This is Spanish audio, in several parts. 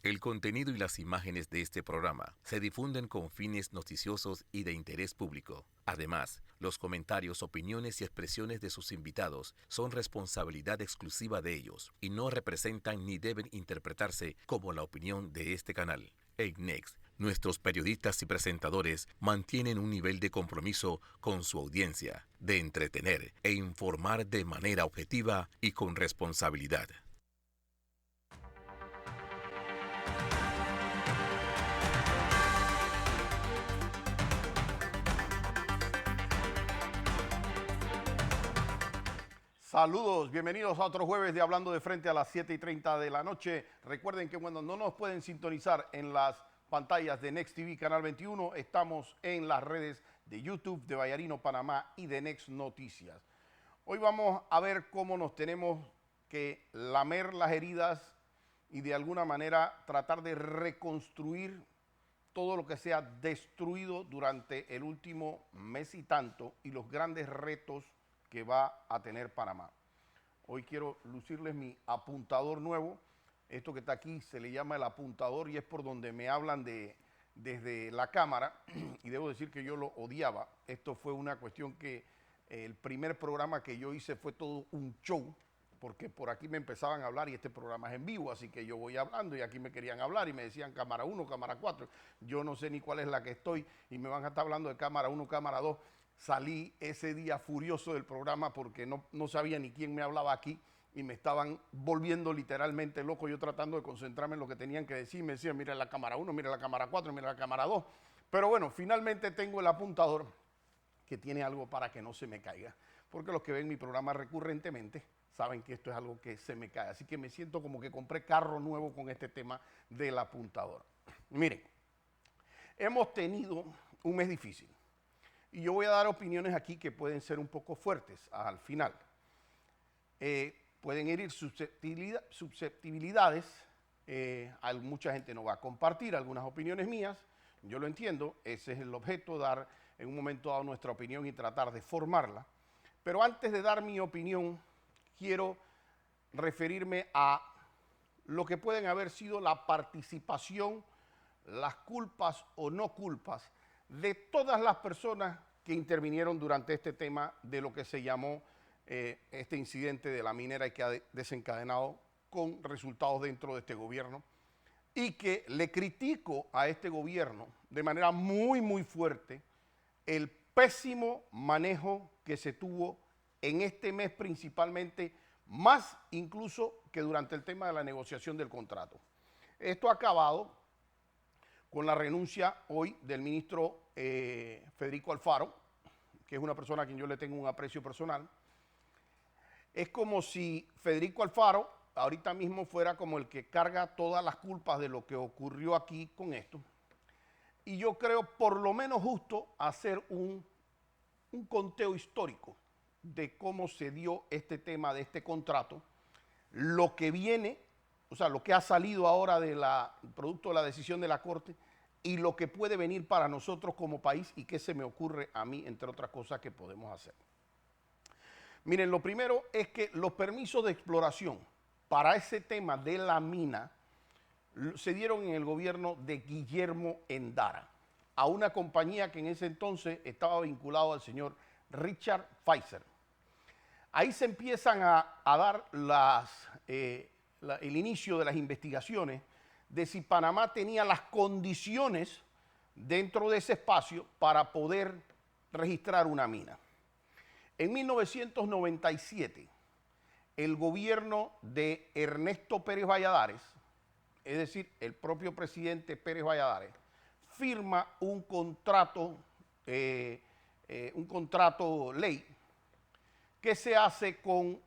El contenido y las imágenes de este programa se difunden con fines noticiosos y de interés público. Además, los comentarios, opiniones y expresiones de sus invitados son responsabilidad exclusiva de ellos y no representan ni deben interpretarse como la opinión de este canal. En Next, nuestros periodistas y presentadores mantienen un nivel de compromiso con su audiencia, de entretener e informar de manera objetiva y con responsabilidad. Saludos, bienvenidos a otro jueves de Hablando de Frente a las 7:30 de la noche. Recuerden que cuando no nos pueden sintonizar en las pantallas de Next TV Canal 21, estamos en las redes de YouTube de Vallarino Panamá y de Next Noticias. Hoy vamos a ver cómo nos tenemos que lamer las heridas y de alguna manera tratar de reconstruir todo lo que se ha destruido durante el último mes y tanto y los grandes retos que va a tener Panamá. Hoy quiero lucirles mi apuntador nuevo. Esto que está aquí se le llama el apuntador y es por donde me hablan desde la cámara y debo decir que yo lo odiaba. Esto fue una cuestión que el primer programa que yo hice fue todo un show, porque por aquí me empezaban a hablar y este programa es en vivo, así que yo voy hablando y aquí me querían hablar y me decían cámara 1, cámara 4. Yo no sé ni cuál es la que estoy y me van a estar hablando de cámara 1, cámara 2. Salí ese día furioso del programa porque no sabía ni quién me hablaba aquí y me estaban volviendo literalmente loco, yo tratando de concentrarme en lo que tenían que decir. Me decían, mira la cámara 1, mira la cámara 4, mira la cámara 2. Pero bueno, finalmente tengo el apuntador que tiene algo para que no se me caiga, porque los que ven mi programa recurrentemente saben que esto es algo que se me cae. Así que me siento como que compré carro nuevo con este tema del apuntador. Miren, hemos tenido un mes difícil. Y yo voy a dar opiniones aquí que pueden ser un poco fuertes al final. Pueden herir susceptibilidades. Mucha gente no va a compartir algunas opiniones mías. Yo lo entiendo. Ese es el objeto, dar en un momento dado nuestra opinión y tratar de formarla. Pero antes de dar mi opinión, quiero referirme a lo que pueden haber sido la participación, las culpas o no culpas de todas las personas que intervinieron durante este tema de lo que se llamó este incidente de la minera y que ha desencadenado con resultados dentro de este gobierno, y que le critico a este gobierno de manera muy, muy fuerte el pésimo manejo que se tuvo en este mes principalmente, más incluso que durante el tema de la negociación del contrato. Esto ha acabado con la renuncia hoy del ministro Federico Alfaro, que es una persona a quien yo le tengo un aprecio personal. Es como si Federico Alfaro ahorita mismo fuera como el que carga todas las culpas de lo que ocurrió aquí con esto. Y yo creo por lo menos justo hacer un conteo histórico de cómo se dio este tema de este contrato, lo que viene, o sea, lo que ha salido ahora producto de la decisión de la Corte y lo que puede venir para nosotros como país y qué se me ocurre a mí, entre otras cosas, que podemos hacer. Miren, lo primero es que los permisos de exploración para ese tema de la mina se dieron en el gobierno de Guillermo Endara, a una compañía que en ese entonces estaba vinculado al señor Richard Pfizer. Ahí se empiezan a dar el inicio de las investigaciones de si Panamá tenía las condiciones dentro de ese espacio para poder registrar una mina. En 1997, el gobierno de Ernesto Pérez Valladares, es decir, el propio presidente Pérez Valladares, firma un contrato ley que se hace con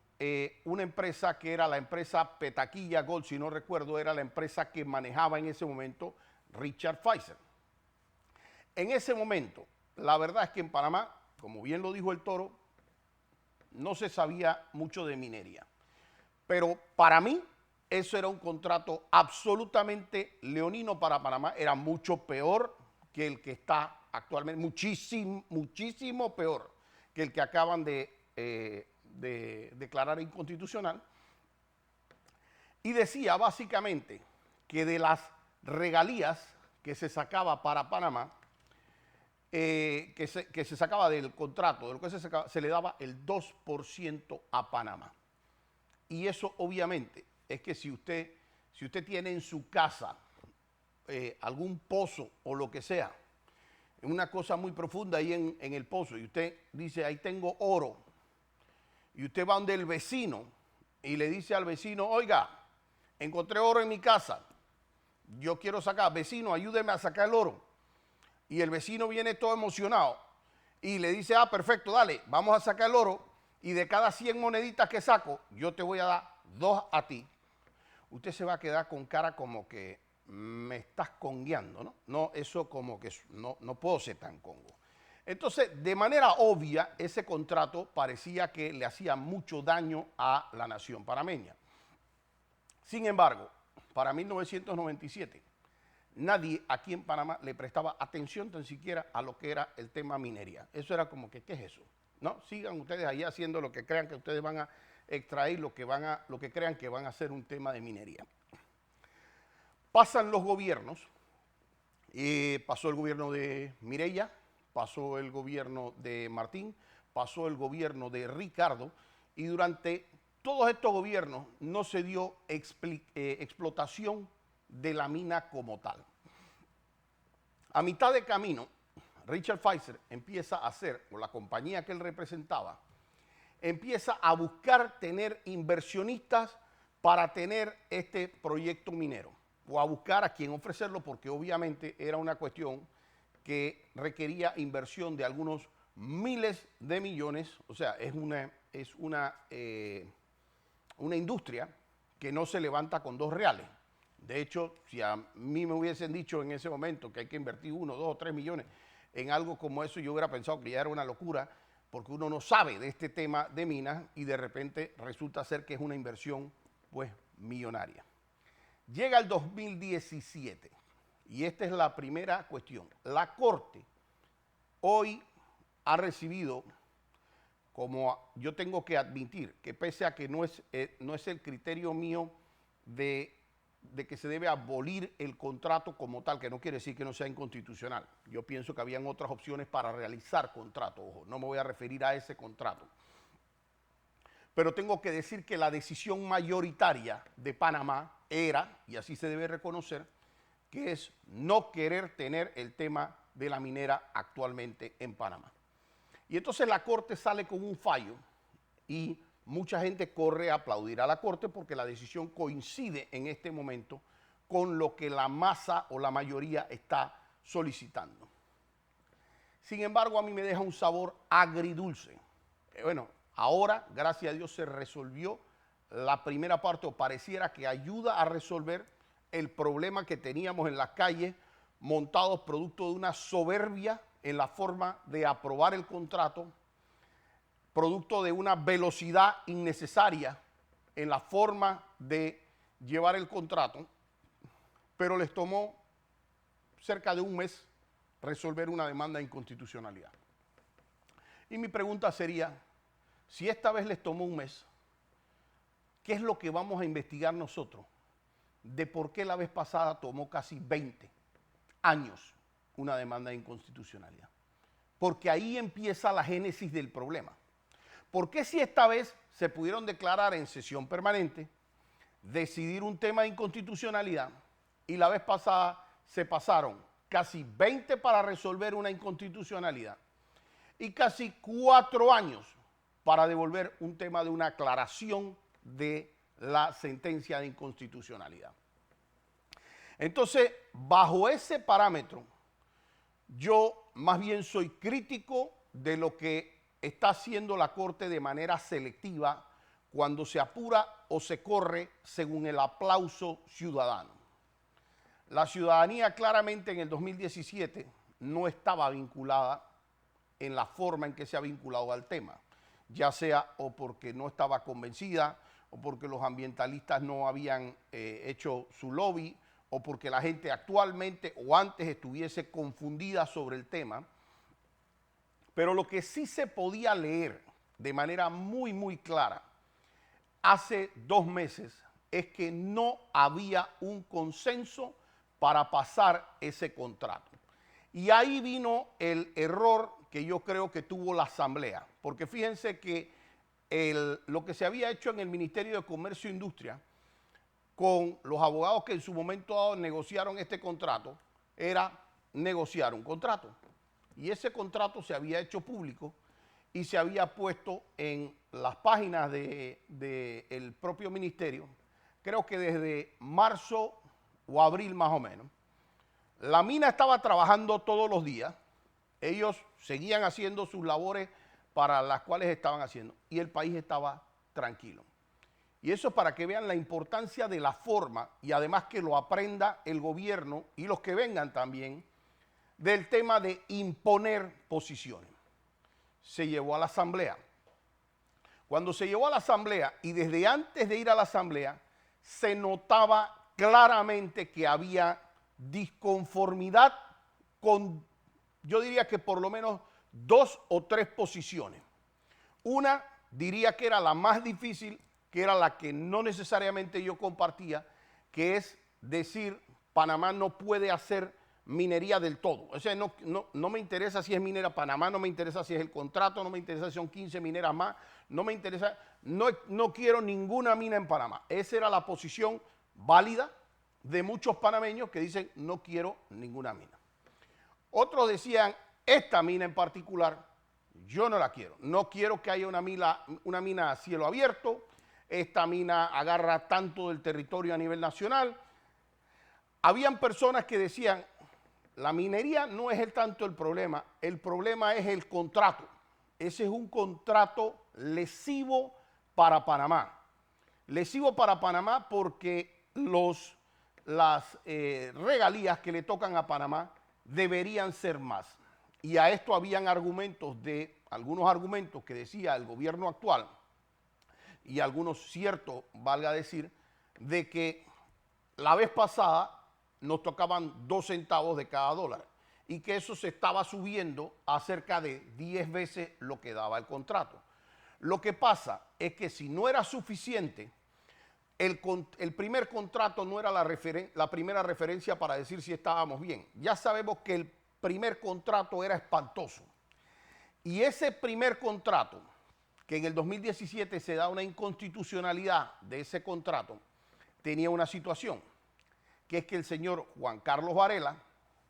una empresa que era la empresa Petaquilla Gold, si no recuerdo, era la empresa que manejaba en ese momento Richard Pfizer. En ese momento, la verdad es que en Panamá, como bien lo dijo el Toro, no se sabía mucho de minería. Pero para mí, eso era un contrato absolutamente leonino para Panamá, era mucho peor que el que está actualmente, muchísimo, muchísimo peor que el que acaban de declarar inconstitucional. Y decía básicamente que de las regalías que se sacaba para Panamá, que se sacaba del contrato, de lo que se sacaba, se le daba el 2% a Panamá. Y eso obviamente es que si usted tiene en su casa algún pozo o lo que sea, una cosa muy profunda ahí en el pozo, y usted dice, ahí tengo oro, y usted va donde el vecino y le dice al vecino, oiga, encontré oro en mi casa, yo quiero sacar, vecino, ayúdeme a sacar el oro. Y el vecino viene todo emocionado y le dice, ah, perfecto, dale, vamos a sacar el oro, y de cada 100 moneditas que saco, yo te voy a dar 2 a ti. Usted se va a quedar con cara como que me estás congueando, ¿no? No, eso como que no puedo ser tan congo. Entonces, de manera obvia, ese contrato parecía que le hacía mucho daño a la nación panameña. Sin embargo, para 1997, nadie aquí en Panamá le prestaba atención tan siquiera a lo que era el tema minería. Eso era como que, ¿qué es eso? No, sigan ustedes ahí haciendo lo que crean que ustedes van a extraer, lo que crean que van a hacer un tema de minería. Pasan los gobiernos, pasó el gobierno de Mireya, pasó el gobierno de Martín, pasó el gobierno de Ricardo, y durante todos estos gobiernos no se dio explotación de la mina como tal. A mitad de camino, Richard Pfizer empieza a hacer, o la compañía que él representaba, empieza a buscar tener inversionistas para tener este proyecto minero, o a buscar a quien ofrecerlo, porque obviamente era una cuestión que requería inversión de algunos miles de millones. O sea, es una industria que no se levanta con 2 reales. De hecho, si a mí me hubiesen dicho en ese momento que hay que invertir 1, 2 o 3 millones en algo como eso, yo hubiera pensado que ya era una locura, porque uno no sabe de este tema de minas y de repente resulta ser que es una inversión pues millonaria. Llega el 2017 y esta es la primera cuestión. La Corte hoy ha recibido, como yo tengo que admitir, que pese a que no es el criterio mío de que se debe abolir el contrato como tal, que no quiere decir que no sea inconstitucional. Yo pienso que habían otras opciones para realizar contrato, ojo, no me voy a referir a ese contrato. Pero tengo que decir que la decisión mayoritaria de Panamá era, y así se debe reconocer, que es no querer tener el tema de la minera actualmente en Panamá. Y entonces la Corte sale con un fallo y mucha gente corre a aplaudir a la Corte porque la decisión coincide en este momento con lo que la masa o la mayoría está solicitando. Sin embargo, a mí me deja un sabor agridulce. Bueno, ahora, gracias a Dios, se resolvió la primera parte, o pareciera que ayuda a resolver el problema que teníamos en las calles, montados producto de una soberbia en la forma de aprobar el contrato, producto de una velocidad innecesaria en la forma de llevar el contrato, pero les tomó cerca de un mes resolver una demanda de inconstitucionalidad. Y mi pregunta sería, si esta vez les tomó un mes, ¿qué es lo que vamos a investigar nosotros? De por qué la vez pasada tomó casi 20 años una demanda de inconstitucionalidad. Porque ahí empieza la génesis del problema. ¿Por qué si esta vez se pudieron declarar en sesión permanente, decidir un tema de inconstitucionalidad, y la vez pasada se pasaron casi 20 para resolver una inconstitucionalidad y casi 4 años para devolver un tema de una aclaración de la sentencia de inconstitucionalidad? Entonces, bajo ese parámetro, yo más bien soy crítico de lo que está haciendo la Corte de manera selectiva cuando se apura o se corre según el aplauso ciudadano. La ciudadanía claramente en el 2017 no estaba vinculada en la forma en que se ha vinculado al tema, ya sea o porque no estaba convencida, o porque los ambientalistas no habían hecho su lobby, o porque la gente actualmente o antes estuviese confundida sobre el tema. Pero lo que sí se podía leer de manera muy, muy clara hace 2 meses es que no había un consenso para pasar ese contrato. Y ahí vino el error que yo creo que tuvo la Asamblea, porque fíjense que lo que se había hecho en el Ministerio de Comercio e Industria con los abogados que en su momento dado negociaron este contrato era negociar un contrato. Y ese contrato se había hecho público y se había puesto en las páginas del propio ministerio, creo que desde marzo o abril más o menos. La mina estaba trabajando todos los días, ellos seguían haciendo sus labores para las cuales estaban haciendo y el país estaba tranquilo. Y eso es para que vean la importancia de la forma y además que lo aprenda el gobierno y los que vengan también del tema de imponer posiciones. Se llevó a la Asamblea. Cuando se llevó a la Asamblea y desde antes de ir a la Asamblea se notaba claramente que había disconformidad con, yo diría que por lo menos 2 o 3 posiciones. Una diría que era la más difícil, que era la que no necesariamente yo compartía, que es decir, Panamá no puede hacer minería del todo. O sea, no me interesa si es minera Panamá, no me interesa si es el contrato, no me interesa si son 15 mineras más, no me interesa, no quiero ninguna mina en Panamá. Esa era la posición válida de muchos panameños que dicen no quiero ninguna mina. Otros decían, esta mina en particular, yo no la quiero. No quiero que haya una mina a cielo abierto. Esta mina agarra tanto del territorio a nivel nacional. Habían personas que decían, la minería no es tanto el problema es el contrato. Ese es un contrato lesivo para Panamá. Lesivo para Panamá porque las regalías que le tocan a Panamá deberían ser más. Y a esto habían algunos argumentos que decía el gobierno actual y algunos ciertos, valga decir, de que la vez pasada nos tocaban 2 centavos de cada dólar y que eso se estaba subiendo a cerca de 10 veces lo que daba el contrato. Lo que pasa es que si no era suficiente, el primer contrato no era la primera referencia para decir si estábamos bien. Ya sabemos que el primer contrato era espantoso. Y ese primer contrato, que en el 2017 se da una inconstitucionalidad de ese contrato, tenía una situación, que es que el señor Juan Carlos Varela,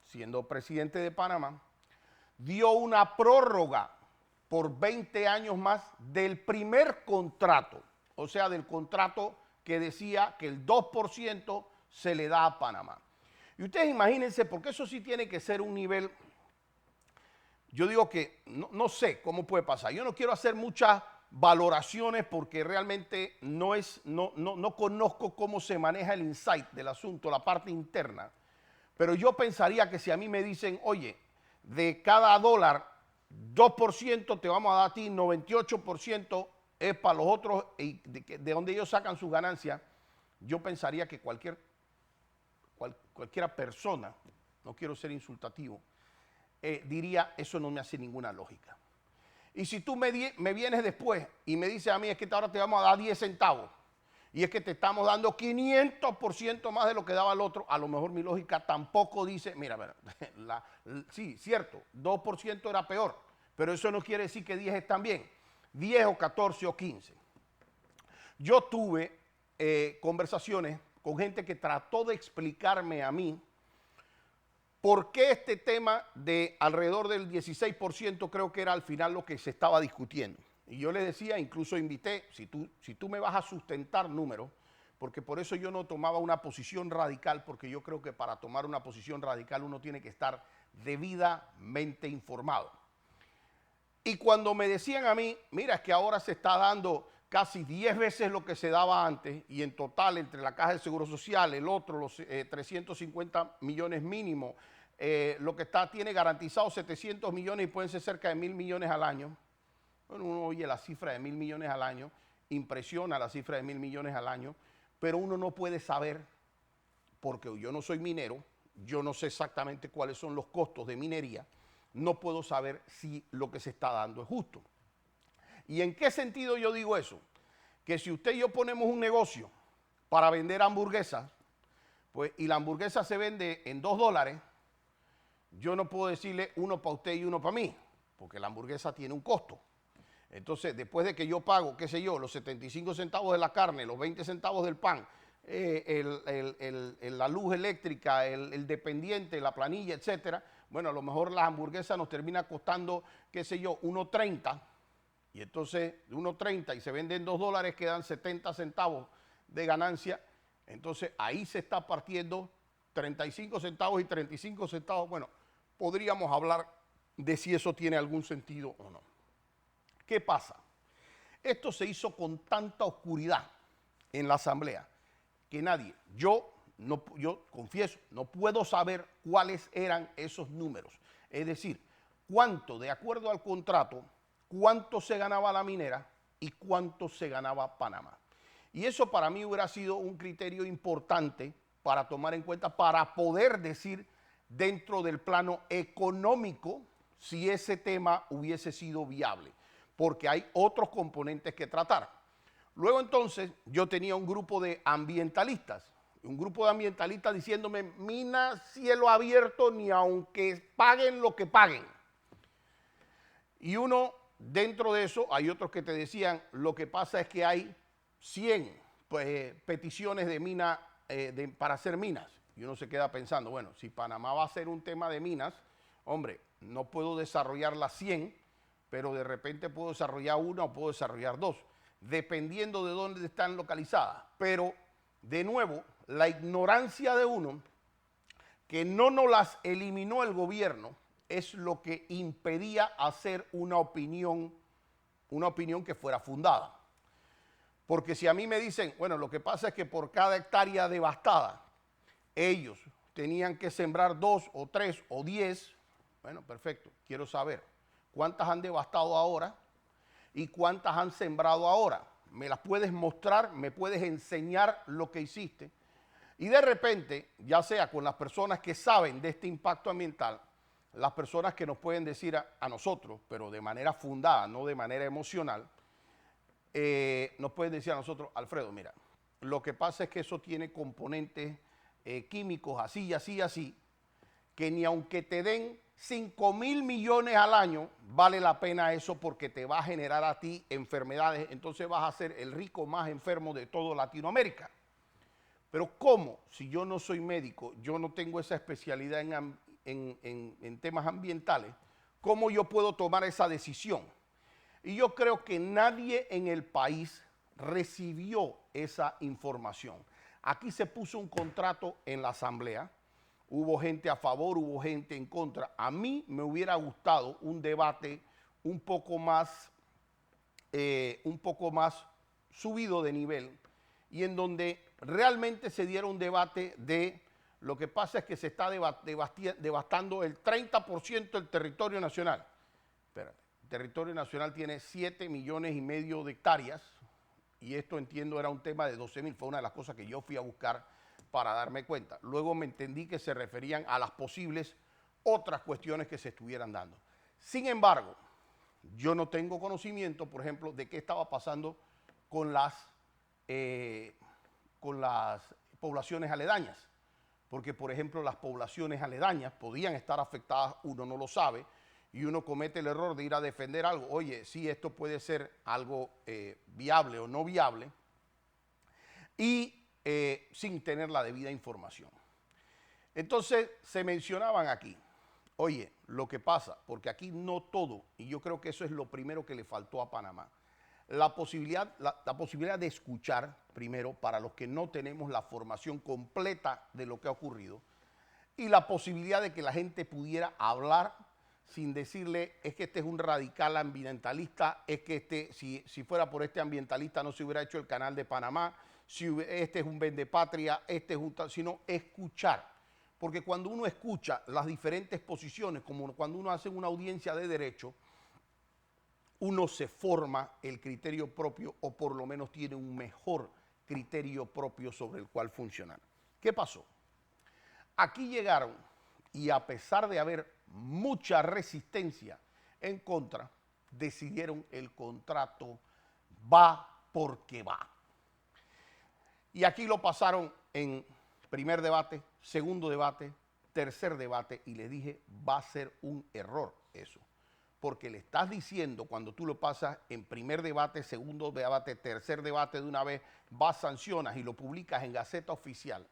siendo presidente de Panamá, dio una prórroga por 20 años más del primer contrato, o sea, del contrato que decía que el 2% se le da a Panamá. Y ustedes imagínense, porque eso sí tiene que ser un nivel, yo digo que no sé cómo puede pasar. Yo no quiero hacer muchas valoraciones porque realmente no conozco cómo se maneja el insight del asunto, la parte interna. Pero yo pensaría que si a mí me dicen, oye, de cada dólar, 2% te vamos a dar a ti, 98% es para los otros, y de donde ellos sacan sus ganancias, yo pensaría que cualquiera persona, no quiero ser insultativo, diría, eso no me hace ninguna lógica. Y si tú me vienes después y me dices a mí, es que ahora te vamos a dar 10 centavos, y es que te estamos dando 500% más de lo que daba el otro, a lo mejor mi lógica tampoco dice, mira, sí, cierto, 2% era peor, pero eso no quiere decir que 10 están bien, 10 o 14 o 15. Yo tuve conversaciones con gente que trató de explicarme a mí por qué este tema de alrededor del 16% creo que era al final lo que se estaba discutiendo. Y yo les decía, incluso invité, si tú me vas a sustentar números, porque por eso yo no tomaba una posición radical, porque yo creo que para tomar una posición radical uno tiene que estar debidamente informado. Y cuando me decían a mí, mira, es que ahora se está dando casi 10 veces lo que se daba antes, y en total entre la Caja de Seguro Social, el otro, los 350 millones mínimo, lo que tiene garantizado 700 millones y pueden ser cerca de 1.000 millones al año. Bueno, uno oye la cifra de 1.000 millones al año, impresiona la cifra de 1.000 millones al año, pero uno no puede saber, porque yo no soy minero, yo no sé exactamente cuáles son los costos de minería, no puedo saber si lo que se está dando es justo. ¿Y en qué sentido yo digo eso? Que si usted y yo ponemos un negocio para vender hamburguesas, pues, y la hamburguesa se vende en $2, yo no puedo decirle uno para usted y uno para mí, porque la hamburguesa tiene un costo. Entonces, después de que yo pago, qué sé yo, los 75 centavos de la carne, los 20 centavos del pan, la luz eléctrica, el dependiente, la planilla, etcétera, bueno, a lo mejor las hamburguesas nos termina costando, qué sé yo, 1.30, y entonces de 1.30 y se venden $2, quedan 70 centavos de ganancia. Entonces ahí se está partiendo 35 centavos y 35 centavos. Bueno, podríamos hablar de si eso tiene algún sentido o no. ¿Qué pasa? Esto se hizo con tanta oscuridad en la asamblea que nadie, yo confieso, no puedo saber cuáles eran esos números. Es decir, cuánto, de acuerdo al contrato, cuánto se ganaba la minera y cuánto se ganaba Panamá. Y eso para mí hubiera sido un criterio importante para tomar en cuenta, para poder decir dentro del plano económico si ese tema hubiese sido viable, porque hay otros componentes que tratar. Luego entonces yo tenía un grupo de ambientalistas diciéndome, mina cielo abierto ni aunque paguen lo que paguen. Y uno, dentro de eso, hay otros que te decían, lo que pasa es que hay 100 peticiones de mina para hacer minas. Y uno se queda pensando, bueno, si Panamá va a ser un tema de minas, hombre, no puedo desarrollar las 100, pero de repente puedo desarrollar una o puedo desarrollar dos, dependiendo de dónde están localizadas. Pero, de nuevo, la ignorancia de uno, que no nos las eliminó el gobierno, es lo que impedía hacer una opinión que fuera fundada. Porque si a mí me dicen, bueno, lo que pasa es que por cada hectárea devastada, ellos tenían que sembrar 2 o 3 o 10, bueno, perfecto, quiero saber cuántas han devastado ahora y cuántas han sembrado ahora. Me las puedes mostrar, me puedes enseñar lo que hiciste. Y de repente, ya sea con las personas que saben de este impacto ambiental, las personas que nos pueden decir a nosotros, pero de manera fundada, no de manera emocional, nos pueden decir a nosotros, Alfredo, mira, lo que pasa es que eso tiene componentes químicos así y así y así, que ni aunque te den 5.000 millones al año, vale la pena eso porque te va a generar a ti enfermedades, entonces vas a ser el rico más enfermo de toda Latinoamérica. Pero ¿cómo? Si yo no soy médico, yo no tengo esa especialidad en temas ambientales, ¿cómo yo puedo tomar esa decisión? Y yo creo que nadie en el país recibió esa información. Aquí se puso un contrato en la asamblea, hubo gente a favor, hubo gente en contra. A mí me hubiera gustado un debate un poco más subido de nivel y en donde realmente se diera un debate de lo que pasa es que se está devastando el 30% del territorio nacional. Espérate, el territorio nacional tiene 7,5 millones de hectáreas y esto entiendo era un tema de 12,000, fue una de las cosas que yo fui a buscar para darme cuenta. Luego me entendí que se referían a las posibles otras cuestiones que se estuvieran dando. Sin embargo, yo no tengo conocimiento, por ejemplo, de qué estaba pasando con las poblaciones aledañas. Porque, por ejemplo, las poblaciones aledañas podían estar afectadas, uno no lo sabe, y uno comete el error de ir a defender algo. Oye, sí, esto puede ser algo viable o no viable, y sin tener la debida información. Entonces, se mencionaban aquí, oye, lo que pasa, porque aquí no todo, y yo creo que eso es lo primero que le faltó a Panamá, la posibilidad de escuchar, primero, para los que no tenemos la formación completa de lo que ha ocurrido, y la posibilidad de que la gente pudiera hablar sin decirle, es que este es un radical ambientalista, es que si fuera por este ambientalista no se hubiera hecho el canal de Panamá, este es un vendepatria, este es un tal, sino escuchar. Porque cuando uno escucha las diferentes posiciones, como cuando uno hace una audiencia de derecho, uno se forma el criterio propio o por lo menos tiene un mejor criterio propio sobre el cual funcionar. ¿Qué pasó? Aquí llegaron y a pesar de haber mucha resistencia en contra, decidieron el contrato va porque va. Y aquí lo pasaron en primer debate, segundo debate, tercer debate, y le dije, va a ser un error eso. Porque le estás diciendo, cuando tú lo pasas en primer debate, segundo debate, tercer debate de una vez, vas, sancionas y lo publicas en Gaceta Oficial,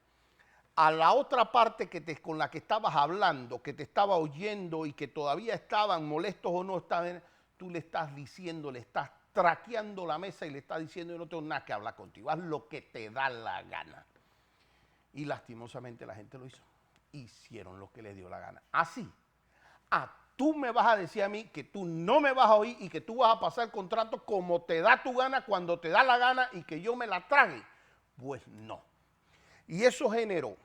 a la otra parte con la que estabas hablando, que te estaba oyendo y que todavía estaban molestos o no estaban, tú le estás diciendo, le estás traqueando la mesa y le estás diciendo, yo no tengo nada que hablar contigo, haz lo que te da la gana. Y lastimosamente la gente lo hizo. Hicieron lo que les dio la gana. Así. Tú me vas a decir a mí que tú no me vas a oír y que tú vas a pasar el contrato como te da tu gana, cuando te da la gana y que yo me la trague. Pues no. Y eso generó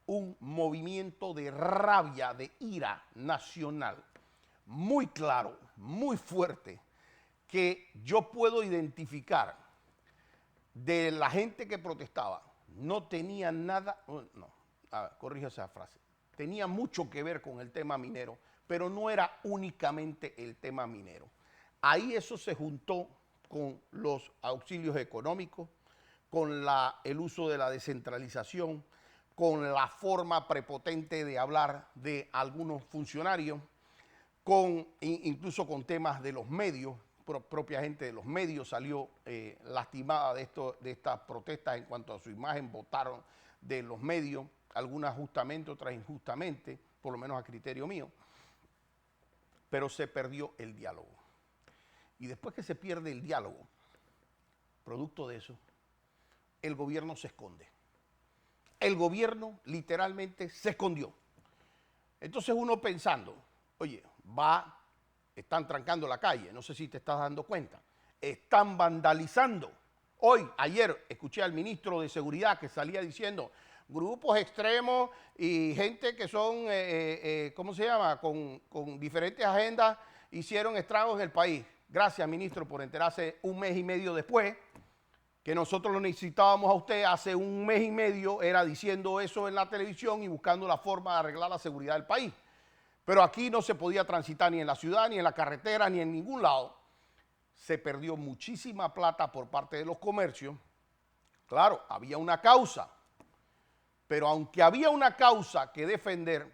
un movimiento de rabia, de ira nacional, muy claro, muy fuerte, que yo puedo identificar de la gente que protestaba. No tenía nada, no, corrija esa frase, tenía mucho que ver con el tema minero, pero no era únicamente el tema minero. Ahí eso se juntó con los auxilios económicos, con el uso de la descentralización, con la forma prepotente de hablar de algunos funcionarios, incluso con temas de los medios. Propia gente de los medios salió lastimada de estas protestas en cuanto a su imagen, votaron de los medios, algunas justamente, otras injustamente, por lo menos a criterio mío, pero se perdió el diálogo. Y después que se pierde el diálogo, producto de eso, el gobierno se esconde. El gobierno literalmente se escondió. Entonces uno pensando, oye, están trancando la calle, no sé si te estás dando cuenta, están vandalizando. Ayer, escuché al ministro de Seguridad que salía diciendo, grupos extremos y gente que son, ¿cómo se llama?, con diferentes agendas, hicieron estragos en el país. Gracias, ministro, por enterarse un mes y medio después, que nosotros lo necesitábamos a usted hace un mes y medio, era diciendo eso en la televisión y buscando la forma de arreglar la seguridad del país. Pero aquí no se podía transitar ni en la ciudad, ni en la carretera, ni en ningún lado. Se perdió muchísima plata por parte de los comercios. Claro, había una causa, pero aunque había una causa que defender,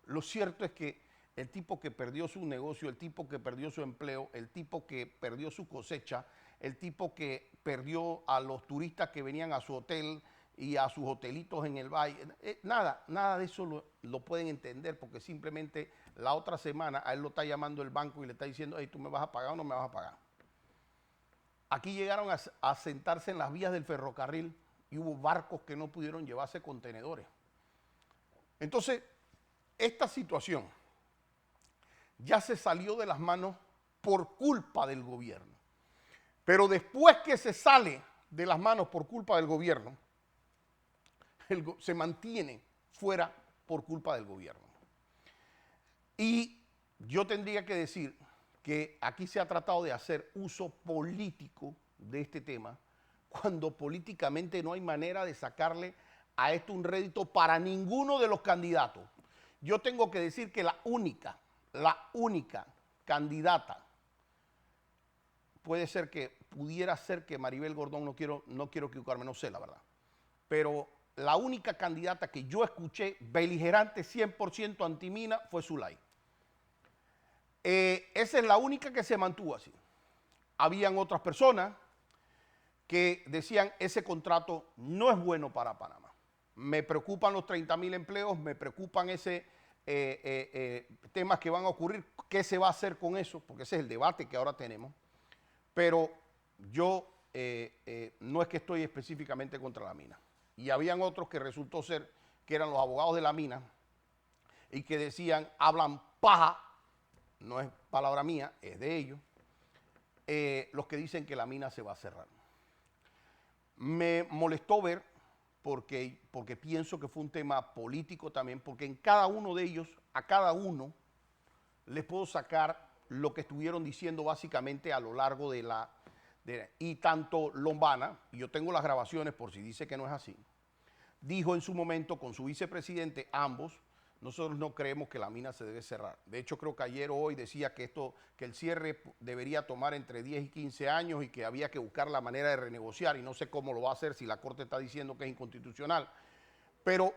lo cierto es que el tipo que perdió su negocio, el tipo que perdió su empleo, el tipo que perdió su cosecha, el tipo que perdió a los turistas que venían a su hotel y a sus hotelitos en el valle, nada de eso lo pueden entender, porque simplemente la otra semana a él lo está llamando el banco y le está diciendo, hey, ¿tú me vas a pagar o no me vas a pagar? Aquí llegaron a sentarse en las vías del ferrocarril y hubo barcos que no pudieron llevarse contenedores. Entonces, esta situación ya se salió de las manos por culpa del gobierno. Pero después que se sale de las manos por culpa del gobierno, se mantiene fuera por culpa del gobierno. Y yo tendría que decir que aquí se ha tratado de hacer uso político de este tema, cuando políticamente no hay manera de sacarle a esto un rédito para ninguno de los candidatos. Yo tengo que decir que la única candidata pudiera ser que Maribel Gordón, no quiero equivocarme, no sé la verdad, pero la única candidata que yo escuché beligerante 100% antimina fue Zulay. Esa es la única que se mantuvo así. Habían otras personas que decían, ese contrato no es bueno para Panamá. Me preocupan los 30,000 empleos, me preocupan temas que van a ocurrir, qué se va a hacer con eso, porque ese es el debate que ahora tenemos. Pero yo no es que estoy específicamente contra la mina. Y habían otros que resultó ser que eran los abogados de la mina y que decían, hablan paja, no es palabra mía, es de ellos, los que dicen que la mina se va a cerrar. Me molestó ver, porque pienso que fue un tema político también, porque en cada uno de ellos, a cada uno, les puedo sacar lo que estuvieron diciendo básicamente a lo largo y tanto Lombana, y yo tengo las grabaciones por si dice que no es así, dijo en su momento con su vicepresidente, ambos, nosotros no creemos que la mina se debe cerrar. De hecho, creo que ayer o hoy decía que el cierre debería tomar entre 10 y 15 años y que había que buscar la manera de renegociar, y no sé cómo lo va a hacer si la Corte está diciendo que es inconstitucional. Pero,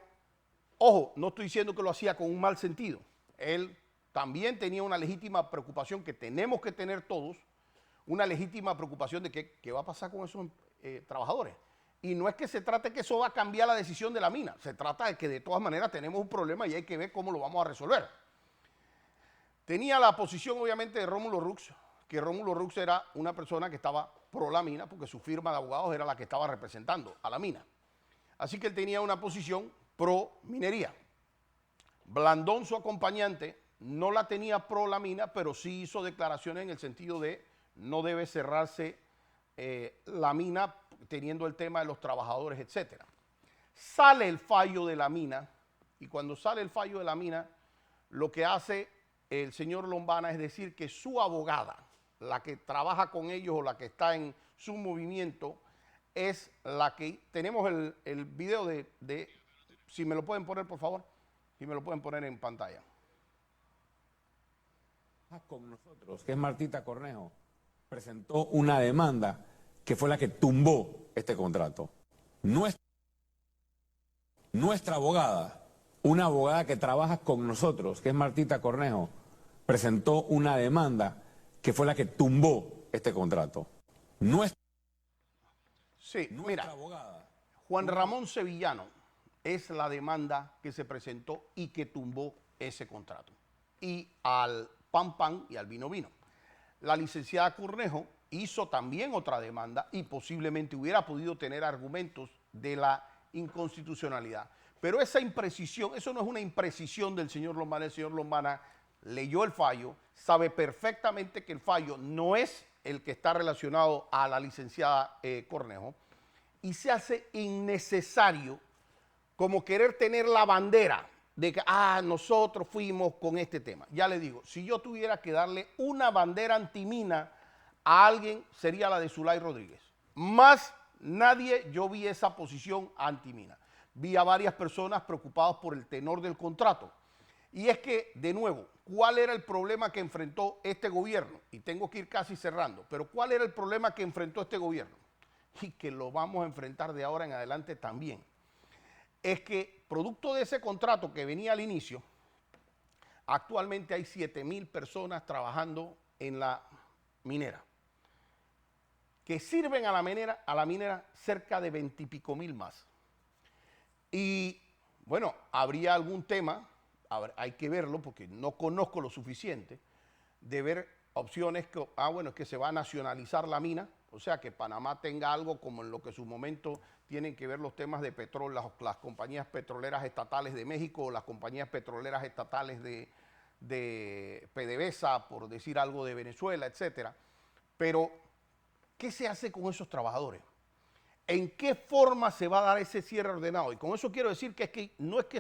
ojo, no estoy diciendo que lo hacía con un mal sentido. Él también tenía una legítima preocupación que tenemos que tener todos, una legítima preocupación de qué va a pasar con esos trabajadores. Y no es que se trate que eso va a cambiar la decisión de la mina, se trata de que de todas maneras tenemos un problema y hay que ver cómo lo vamos a resolver. Tenía la posición obviamente de Rómulo Rux, que Rómulo Rux era una persona que estaba pro la mina porque su firma de abogados era la que estaba representando a la mina. Así que él tenía una posición pro minería. Blandón, su acompañante, no la tenía pro la mina, pero sí hizo declaraciones en el sentido de no debe cerrarse la mina teniendo el tema de los trabajadores, etcétera. Sale el fallo de la mina, y cuando sale el fallo de la mina, lo que hace el señor Lombana es decir que su abogada, la que trabaja con ellos o la que está en su movimiento, es la que... Tenemos el video de... Si me lo pueden poner, por favor, si me lo pueden poner en pantalla. Con nosotros, que es Martita Cornejo, presentó una demanda que fue la que tumbó este contrato. Nuestra abogada, una abogada que trabaja con nosotros, que es Martita Cornejo, presentó una demanda que fue la que tumbó este contrato. Sí, mira, abogada, Juan Ramón Sevillano es la demanda que se presentó y que tumbó ese contrato. Y al pan pan y al vino vino. La licenciada Cornejo hizo también otra demanda y posiblemente hubiera podido tener argumentos de la inconstitucionalidad. Pero esa imprecisión, eso no es una imprecisión del señor Lombana. El señor Lombana leyó el fallo, sabe perfectamente que el fallo no es el que está relacionado a la licenciada Cornejo, y se hace innecesario como querer tener la bandera de que, nosotros fuimos con este tema. Ya le digo, si yo tuviera que darle una bandera antimina a alguien, sería la de Zulay Rodríguez. Más nadie, yo vi esa posición antimina. Vi a varias personas preocupadas por el tenor del contrato. Y es que, de nuevo, ¿cuál era el problema que enfrentó este gobierno? Y tengo que ir casi cerrando, pero ¿cuál era el problema que enfrentó este gobierno? Y que lo vamos a enfrentar de ahora en adelante también. Es que, producto de ese contrato que venía al inicio, actualmente hay 7,000 personas trabajando en la minera, que sirven a la minera cerca de 20 y pico mil más. Y bueno, habría algún tema, hay que verlo porque no conozco lo suficiente, de ver opciones que, es que se va a nacionalizar la mina, o sea, que Panamá tenga algo como en lo que en su momento tienen que ver los temas de petróleo, las compañías petroleras estatales de México o las compañías petroleras estatales de PDVSA, por decir algo de Venezuela, etcétera. Pero, ¿qué se hace con esos trabajadores? ¿En qué forma se va a dar ese cierre ordenado? Y con eso quiero decir que no es que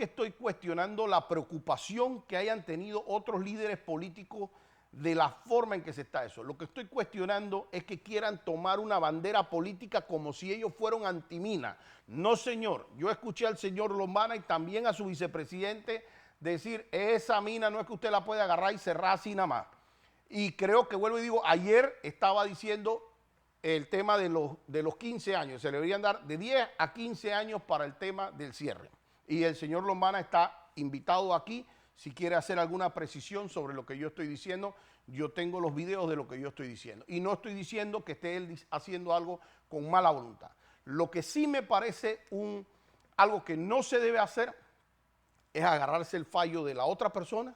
estoy cuestionando la preocupación que hayan tenido otros líderes políticos de la forma en que se está eso. Lo que estoy cuestionando es que quieran tomar una bandera política como si ellos fueran antimina. No, señor. Yo escuché al señor Lombana y también a su vicepresidente decir, esa mina no es que usted la puede agarrar y cerrar así nada más. Y creo que, vuelvo y digo, ayer estaba diciendo el tema de los 15 años. Se le deberían dar de 10 a 15 años para el tema del cierre. Y el señor Lombana está invitado aquí. Si quiere hacer alguna precisión sobre lo que yo estoy diciendo, yo tengo los videos de lo que yo estoy diciendo. Y no estoy diciendo que esté él haciendo algo con mala voluntad. Lo que sí me parece algo que no se debe hacer es agarrarse el fallo de la otra persona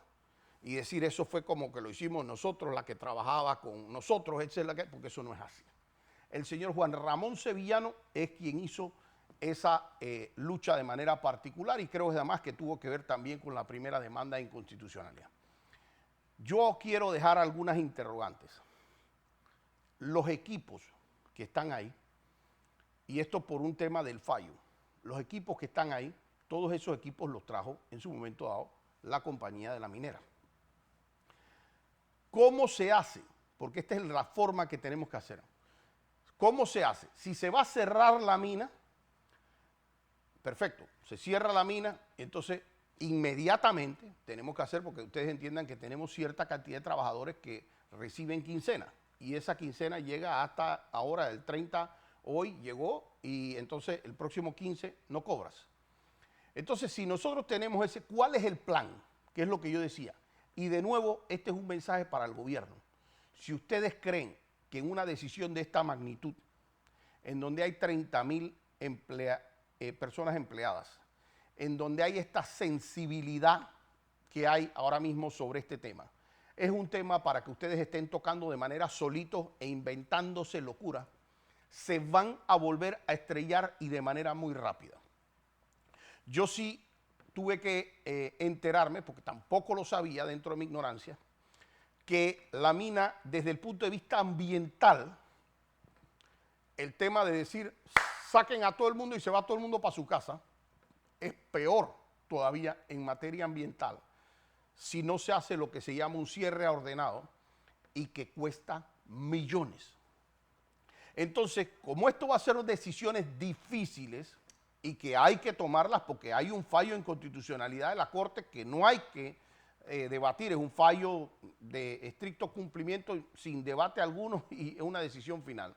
y decir eso fue como que lo hicimos nosotros, la que trabajaba con nosotros, etcétera, porque eso no es así. El señor Juan Ramón Sevillano es quien hizo esa lucha de manera particular y creo además que tuvo que ver también con la primera demanda de inconstitucionalidad. Yo quiero dejar algunas interrogantes. Los equipos que están ahí, y esto por un tema del fallo, los equipos que están ahí, todos esos equipos los trajo en su momento dado la compañía de la minera. ¿Cómo se hace? Porque esta es la forma que tenemos que hacer. ¿Cómo se hace? Si se va a cerrar la mina, perfecto, se cierra la mina, entonces inmediatamente tenemos que hacer, porque ustedes entiendan que tenemos cierta cantidad de trabajadores que reciben quincena y esa quincena llega hasta ahora, el 30, hoy llegó y entonces el próximo 15 no cobras. Entonces, si nosotros tenemos ese, ¿cuál es el plan? Que es lo que yo decía. Y de nuevo, este es un mensaje para el gobierno. Si ustedes creen que en una decisión de esta magnitud, en donde hay 30,000 personas empleadas, en donde hay esta sensibilidad que hay ahora mismo sobre este tema, es un tema para que ustedes estén tocando de manera solitos e inventándose locura, se van a volver a estrellar y de manera muy rápida. Yo sí tuve que enterarme, porque tampoco lo sabía dentro de mi ignorancia, que la mina, desde el punto de vista ambiental, el tema de decir saquen a todo el mundo y se va todo el mundo para su casa, es peor todavía en materia ambiental si no se hace lo que se llama un cierre ordenado y que cuesta millones. Entonces, como esto va a ser decisiones difíciles y que hay que tomarlas porque hay un fallo en constitucionalidad de la Corte que no hay que debatir, es un fallo de estricto cumplimiento sin debate alguno y es una decisión final.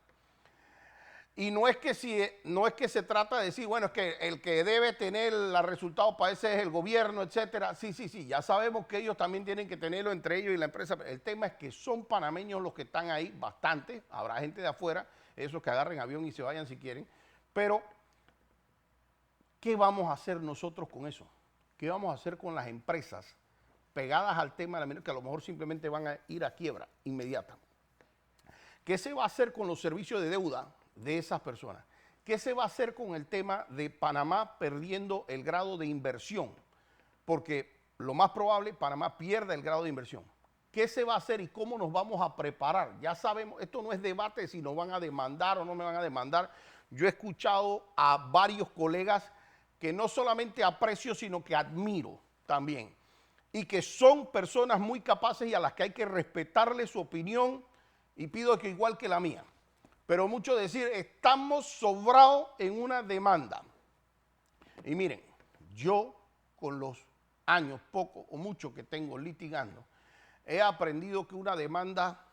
Y no es que se trata de decir, bueno, es que el que debe tener los resultados para ese es el gobierno, etcétera. Sí, ya sabemos que ellos también tienen que tenerlo entre ellos y la empresa. El tema es que son panameños los que están ahí, bastante, habrá gente de afuera, esos que agarren avión y se vayan si quieren, pero ¿qué vamos a hacer nosotros con eso? ¿Qué vamos a hacer con las empresas pegadas al tema de la mina que a lo mejor simplemente van a ir a quiebra inmediata? ¿Qué se va a hacer con los servicios de deuda de esas personas? ¿Qué se va a hacer con el tema de Panamá perdiendo el grado de inversión? Porque lo más probable, Panamá pierda el grado de inversión. ¿Qué se va a hacer y cómo nos vamos a preparar? Ya sabemos, esto no es debate si nos van a demandar o no me van a demandar. Yo he escuchado a varios colegas que no solamente aprecio, sino que admiro también. Y que son personas muy capaces y a las que hay que respetarle su opinión y pido que igual que la mía. Pero mucho decir, estamos sobrados en una demanda. Y miren, yo con los años, poco o mucho que tengo litigando, he aprendido que una demanda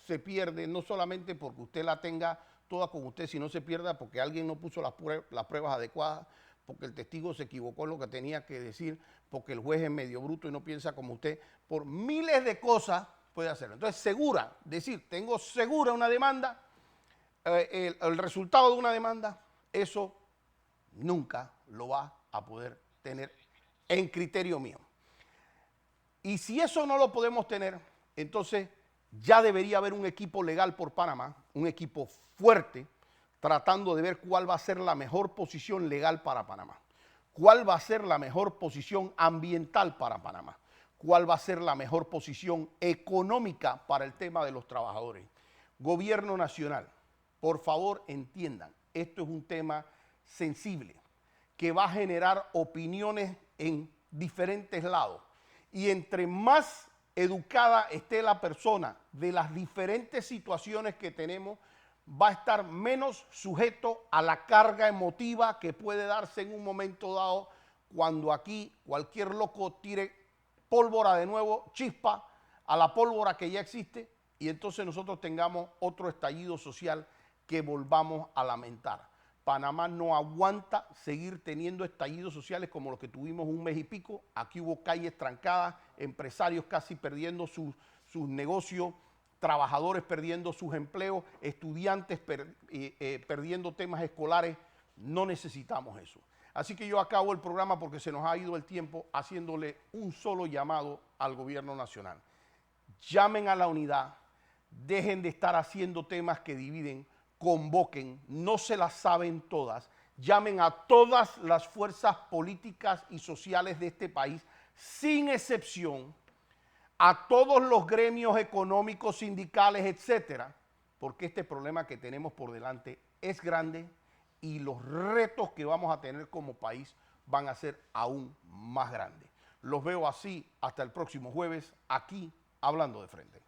se pierde no solamente porque usted la tenga toda con usted, sino se pierda porque alguien no puso las pruebas adecuadas, porque el testigo se equivocó en lo que tenía que decir, porque el juez es medio bruto y no piensa como usted, por miles de cosas puede hacerlo. Entonces, segura, decir, tengo segura una demanda, el resultado de una demanda, eso nunca lo va a poder tener en criterio mío. Y si eso no lo podemos tener, entonces ya debería haber un equipo legal por Panamá, un equipo fuerte, tratando de ver cuál va a ser la mejor posición legal para Panamá, cuál va a ser la mejor posición ambiental para Panamá, cuál va a ser la mejor posición económica para el tema de los trabajadores. Gobierno nacional, por favor entiendan, esto es un tema sensible que va a generar opiniones en diferentes lados. Y entre más educada esté la persona de las diferentes situaciones que tenemos, va a estar menos sujeto a la carga emotiva que puede darse en un momento dado cuando aquí cualquier loco tire pólvora de nuevo, chispa a la pólvora que ya existe y entonces nosotros tengamos otro estallido social que volvamos a lamentar. Panamá no aguanta seguir teniendo estallidos sociales como los que tuvimos un mes y pico. Aquí hubo calles trancadas, empresarios casi perdiendo sus negocios, trabajadores perdiendo sus empleos, estudiantes perdiendo temas escolares. No necesitamos eso. Así que yo acabo el programa porque se nos ha ido el tiempo haciéndole un solo llamado al gobierno nacional. Llamen a la unidad, dejen de estar haciendo temas que dividen, convoquen, no se las saben todas, llamen a todas las fuerzas políticas y sociales de este país, sin excepción, a todos los gremios económicos, sindicales, etcétera, porque este problema que tenemos por delante es grande y los retos que vamos a tener como país van a ser aún más grandes. Los veo así hasta el próximo jueves, aquí, Hablando de Frente.